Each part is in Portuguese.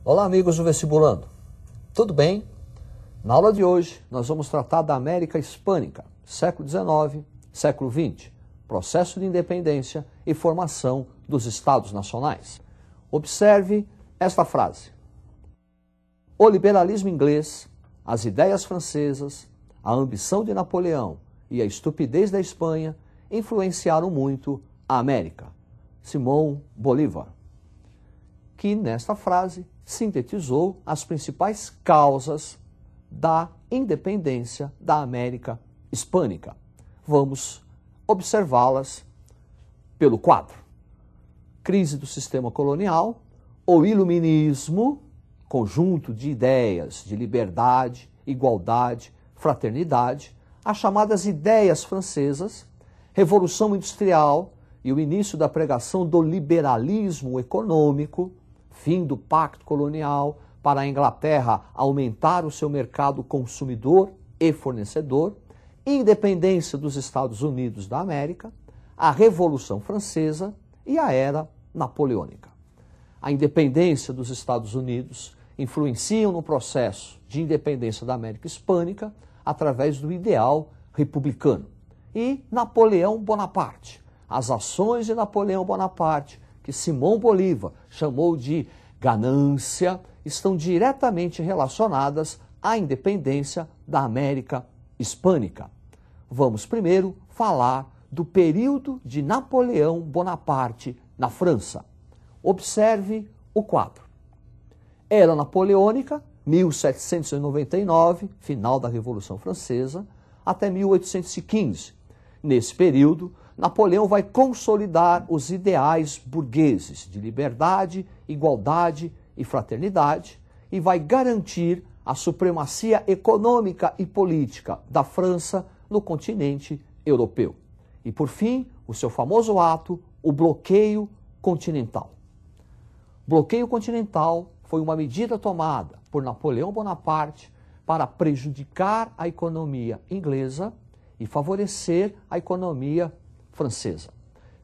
Olá, amigos do Vestibulando. Tudo bem? Na aula de hoje, nós vamos tratar da América Hispânica, século XIX, século XX, processo de independência e formação dos Estados Nacionais. Observe esta frase. O liberalismo inglês, as ideias francesas, a ambição de Napoleão e a estupidez da Espanha influenciaram muito a América. Simão Bolívar, que nesta frase sintetizou as principais causas da independência da América Hispânica. Vamos observá-las pelo quadro. Crise do sistema colonial, o iluminismo, conjunto de ideias de liberdade, igualdade, fraternidade, as chamadas ideias francesas, Revolução Industrial e o início da pregação do liberalismo econômico, fim do pacto colonial para a Inglaterra aumentar o seu mercado consumidor e fornecedor, independência dos Estados Unidos da América, a Revolução Francesa e a Era Napoleônica. A independência dos Estados Unidos influenciam no processo de independência da América Hispânica através do ideal republicano. E Napoleão Bonaparte, as ações de Napoleão Bonaparte, que Simão Bolívar chamou de ganância, estão diretamente relacionadas à independência da América Hispânica. Vamos primeiro falar do período de Napoleão Bonaparte na França. Observe o quadro. Era Napoleônica, 1799, final da Revolução Francesa, até 1815. Nesse período, Napoleão vai consolidar os ideais burgueses de liberdade, igualdade e fraternidade e vai garantir a supremacia econômica e política da França no continente europeu. E, por fim, o seu famoso ato, o bloqueio continental. Bloqueio continental foi uma medida tomada por Napoleão Bonaparte para prejudicar a economia inglesa e favorecer a economia francesa.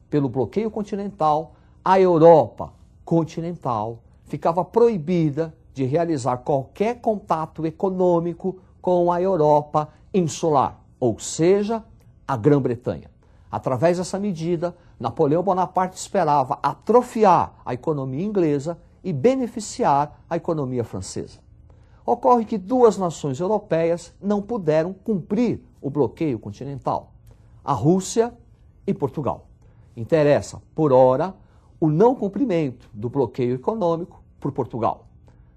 Pelo bloqueio continental, a Europa continental ficava proibida de realizar qualquer contato econômico com a Europa insular, ou seja, a Grã-Bretanha. Através dessa medida, Napoleão Bonaparte esperava atrofiar a economia inglesa e beneficiar a economia francesa. Ocorre que duas nações europeias não puderam cumprir o bloqueio continental: a Rússia e Portugal. Interessa, por ora, o não cumprimento do bloqueio econômico por Portugal.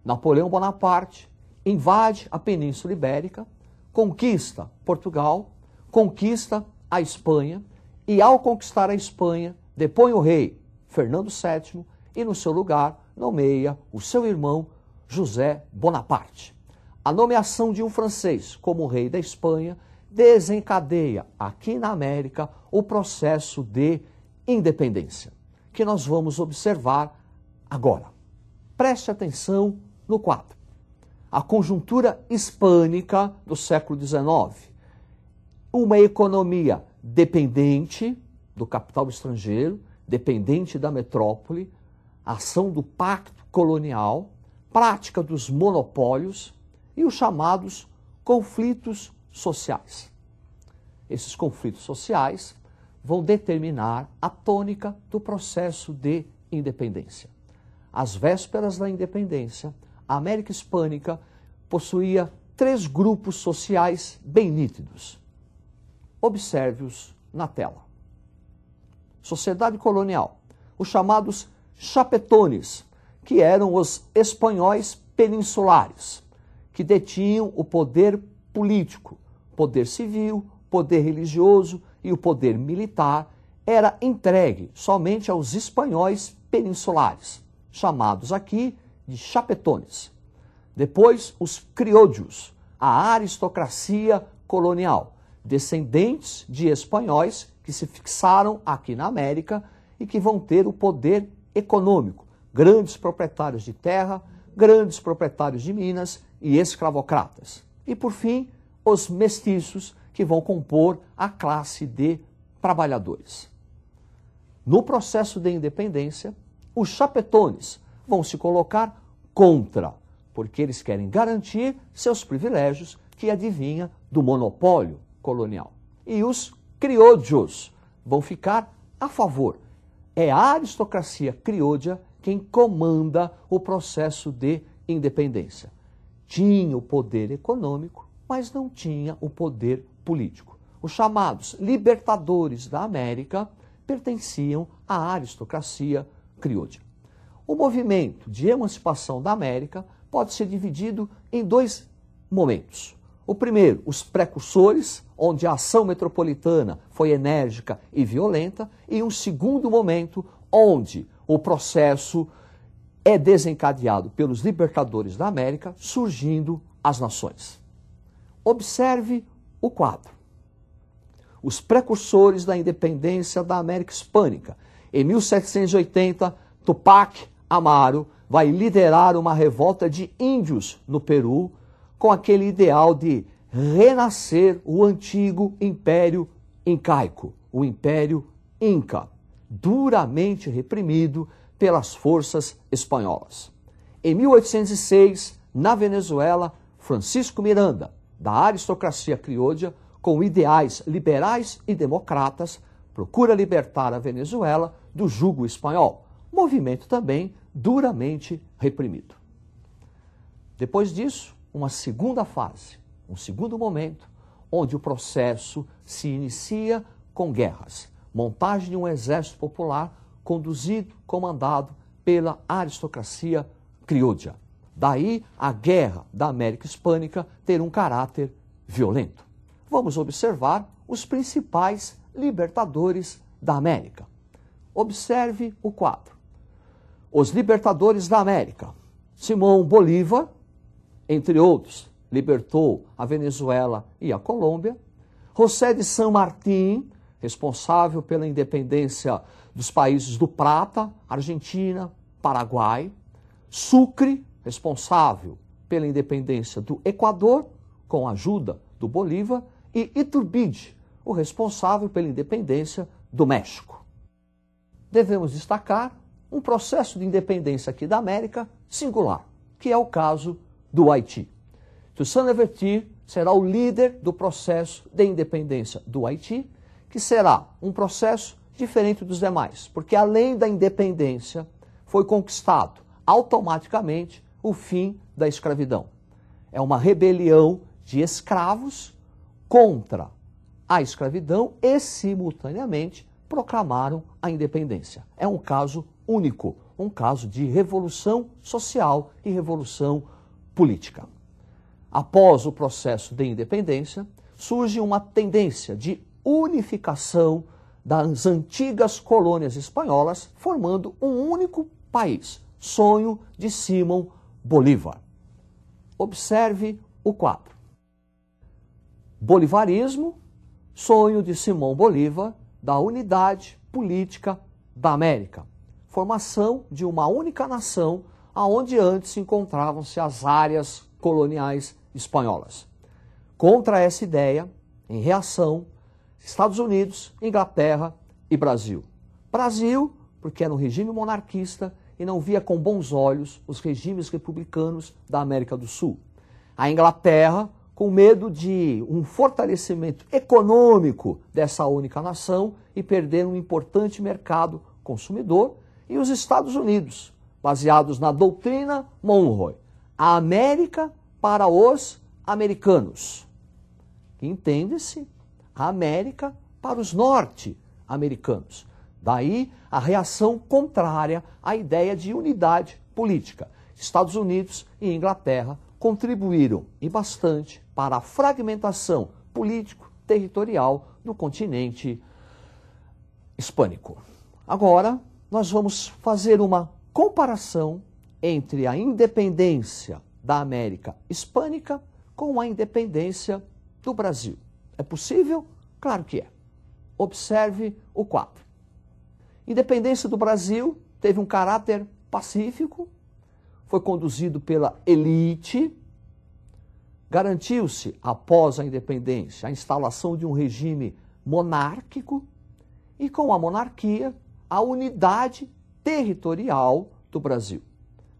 Napoleão Bonaparte invade a Península Ibérica, conquista Portugal, conquista a Espanha e, ao conquistar a Espanha, depõe o rei Fernando VII e, no seu lugar, nomeia o seu irmão José Bonaparte. A nomeação de um francês como rei da Espanha desencadeia aqui na América o processo de independência, que nós vamos observar agora. Preste atenção no quadro. A conjuntura hispânica do século XIX. Uma economia dependente do capital estrangeiro, dependente da metrópole, ação do pacto colonial, prática dos monopólios e os chamados conflitos sociais. Esses conflitos sociais vão determinar a tônica do processo de independência. Às vésperas da independência, a América Hispânica possuía três grupos sociais bem nítidos. Observe-os na tela. Sociedade colonial, os chamados chapetones, que eram os espanhóis peninsulares, que detinham o poder político, poder civil, poder religioso e o poder militar, era entregue somente aos espanhóis peninsulares, chamados aqui de chapetones. Depois, os criollos, a aristocracia colonial, descendentes de espanhóis que se fixaram aqui na América e que vão ter o poder econômico, grandes proprietários de terra, grandes proprietários de minas e escravocratas. E, por fim, os mestiços, que vão compor a classe de trabalhadores. No processo de independência, os chapetones vão se colocar contra, porque eles querem garantir seus privilégios que adivinha do monopólio colonial. E os criollos vão ficar a favor. É a aristocracia criolha quem comanda o processo de independência. Tinha o poder econômico, mas não tinha o poder político. Os chamados libertadores da América pertenciam à aristocracia criolha. O movimento de emancipação da América pode ser dividido em dois momentos. O primeiro, os precursores, onde a ação metropolitana foi enérgica e violenta, e um segundo momento, onde o processo é desencadeado pelos libertadores da América, surgindo as nações. Observe o quadro. Os precursores da independência da América Hispânica. Em 1780, Tupac Amaru vai liderar uma revolta de índios no Peru, com aquele ideal de renascer o antigo Império Incaico, o Império Inca, duramente reprimido pelas forças espanholas. Em 1806, na Venezuela, Francisco Miranda, da aristocracia criolha, com ideais liberais e democratas, procura libertar a Venezuela do jugo espanhol, movimento também duramente reprimido. Depois disso, uma segunda fase, um segundo momento, onde o processo se inicia com guerras, montagem de um exército popular conduzido, comandado pela aristocracia criolha. Daí a guerra da América Hispânica ter um caráter violento. Vamos observar os principais libertadores da América. Observe o quadro. Os libertadores da América. Simão Bolívar, entre outros, libertou a Venezuela e a Colômbia. José de San Martín, responsável pela independência dos países do Prata, Argentina, Paraguai. Sucre, responsável pela independência do Equador, com a ajuda do Bolívar. E Iturbide, o responsável pela independência do México. Devemos destacar um processo de independência aqui da América singular, que é o caso do Haiti. Toussaint Louverture será o líder do processo de independência do Haiti, que será um processo diferente dos demais, porque além da independência, foi conquistado automaticamente o fim da escravidão. É uma rebelião de escravos contra a escravidão e, simultaneamente, proclamaram a independência. É um caso único, um caso de revolução social e revolução política. Após o processo de independência, surge uma tendência de unificação das antigas colônias espanholas, formando um único país, sonho de Simão Bolívar. Observe o quadro. Bolivarismo, sonho de Simão Bolívar da unidade política da América. Formação de uma única nação, aonde antes encontravam-se as áreas coloniais espanholas. Contra essa ideia, em reação, Estados Unidos, Inglaterra e Brasil. Brasil, porque era um regime monarquista e não via com bons olhos os regimes republicanos da América do Sul. A Inglaterra, com medo de um fortalecimento econômico dessa única nação e perder um importante mercado consumidor, e os Estados Unidos, baseados na doutrina Monroe, a América para os americanos. Entende-se? A América para os norte-americanos. Daí a reação contrária à ideia de unidade política. Estados Unidos e Inglaterra contribuíram e bastante para a fragmentação político-territorial do continente hispânico. Agora, nós vamos fazer uma comparação entre a independência da América Hispânica com a independência do Brasil. É possível? Claro que é. Observe o quadro. Independência do Brasil teve um caráter pacífico, foi conduzido pela elite, garantiu-se, após a independência, a instalação de um regime monárquico e, com a monarquia, a unidade territorial do Brasil.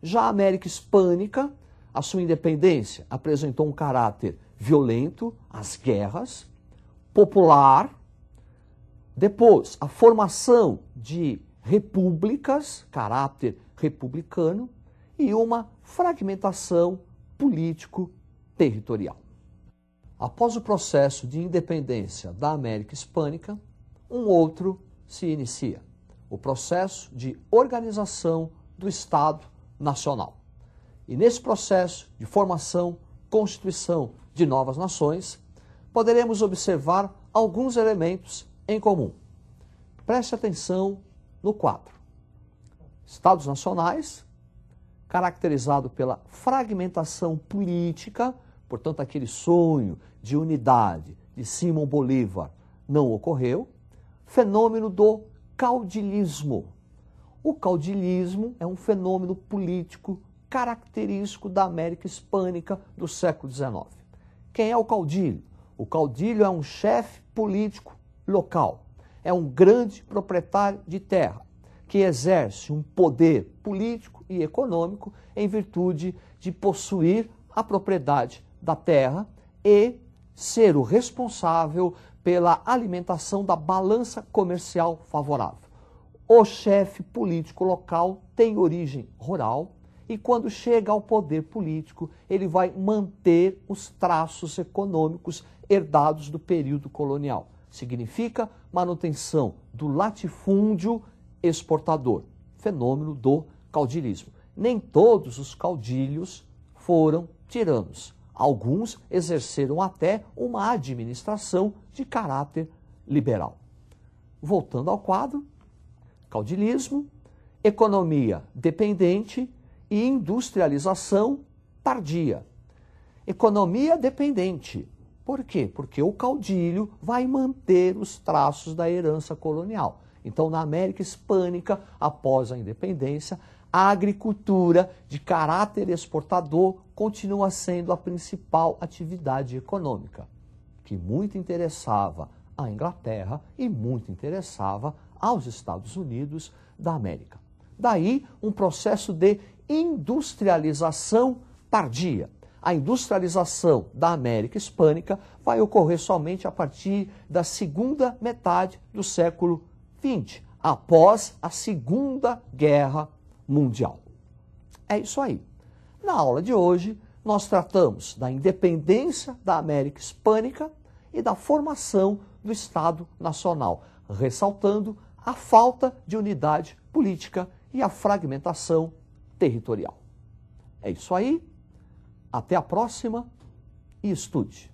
Já a América Hispânica, a sua independência apresentou um caráter violento, as guerras, popular. Depois, a formação de repúblicas, caráter republicano, e uma fragmentação político-territorial. Após o processo de independência da América Hispânica, um outro se inicia, o processo de organização do Estado Nacional. E nesse processo de formação, constituição de novas nações, poderemos observar alguns elementos em comum. Preste atenção no quadro. Estados nacionais, caracterizado pela fragmentação política, portanto, aquele sonho de unidade de Simão Bolívar não ocorreu. Fenômeno do caudilismo. O caudilismo é um fenômeno político característico da América Hispânica do século XIX. Quem é o caudilho? O caudilho é um chefe político local, é um grande proprietário de terra, que exerce um poder político e econômico em virtude de possuir a propriedade da terra e ser o responsável pela alimentação da balança comercial favorável. O chefe político local tem origem rural e quando chega ao poder político, ele vai manter os traços econômicos herdados do período colonial. Significa manutenção do latifúndio exportador, fenômeno do caudilismo. Nem todos os caudilhos foram tiranos. Alguns exerceram até uma administração de caráter liberal. Voltando ao quadro, caudilismo, economia dependente e industrialização tardia. Economia dependente. Por quê? Porque o caudilho vai manter os traços da herança colonial. Então, na América Hispânica, após a independência, a agricultura de caráter exportador continua sendo a principal atividade econômica, que muito interessava à Inglaterra e muito interessava aos Estados Unidos da América. Daí, um processo de industrialização tardia. A industrialização da América Hispânica vai ocorrer somente a partir da segunda metade do século XX, após a Segunda Guerra Mundial. É isso aí. Na aula de hoje, nós tratamos da independência da América Hispânica e da formação do Estado Nacional, ressaltando a falta de unidade política e a fragmentação territorial. É isso aí. Até a próxima e estude.